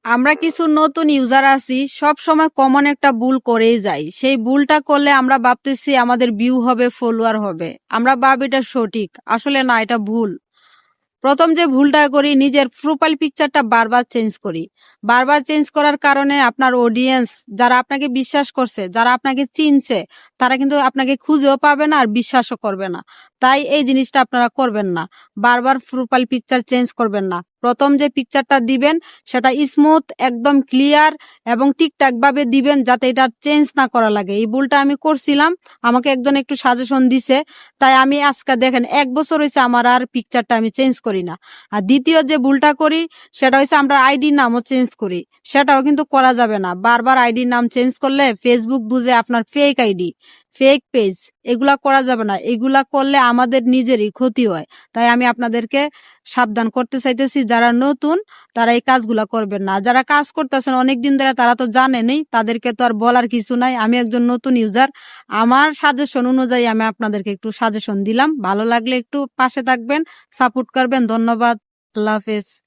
আমরা কিছু নতুন ইউজার আছি, সব সময় কমন একটা ভুল করেই যাই। সেই ভুলটা করলে আমরা ভাবতেছি আমাদের ভিউ হবে, ফলোয়ার হবে। আমরা ভাবি এটা সঠিক, আসলে না, এটা ভুল। প্রথম যে ভুলটা করি, নিজের প্রোফাইল পিকচারটা বারবার চেঞ্জ করি। বারবার চেঞ্জ করার কারণে আপনার অডিয়েন্স, যারা আপনাকে বিশ্বাস করছে, যারা আপনাকে চিনছে, তারা কিন্তু আপনাকে খুঁজেও পাবে না আর বিশ্বাসও করবে না। তাই এই জিনিসটা আপনারা করবেন না। বারবার প্রোফাইল পিকচার চেঞ্জ করবেন না। প্রথম যে পিকচারটা দিবেন সেটা স্মুথ, একদম ক্লিয়ার এবং ঠিকঠাক ভাবে দিবেন, যাতে এটা চেঞ্জ না করা লাগে। এই ভুলটা আমি করছিলাম, আমাকে একজন একটু সাজেশন দিছে, তাই আমি আজকে দেখেন 1 বছর হয়েছে আমার আর পিকচারটা আমি চেঞ্জ করি না। আর দ্বিতীয় যে ভুলটা করি সেটা হচ্ছে আমরা আইডির নামও চেঞ্জ করি। সেটাও কিন্তু করা যাবে না। বারবার আইডির নাম চেঞ্জ করলে ফেসবুক বুঝে আপনার ফেক আইডি, ফেক পেজ, এগুলা করা যাবে না। এগুলা করলে আমাদের নিজেরই ক্ষতি হয়। তাই আমি আপনাদেরকে সাবধান করতে চাইতেছি, যারা নতুন তারা এই কাজগুলা করবেন না। যারা কাজ করতেছেন অনেকদিন ধরে তারা তো জানেনই, তাদেরকে তো আর বলার কিছু নাই। আমি একজন নতুন ইউজার, আমার সাজেশন অনুযায়ী আমি আপনাদেরকে একটু সাজেশন দিলাম। ভালো লাগলে একটু পাশে থাকবেন, সাপোর্ট করবেন। ধন্যবাদ। আল্লাহ হাফেজ।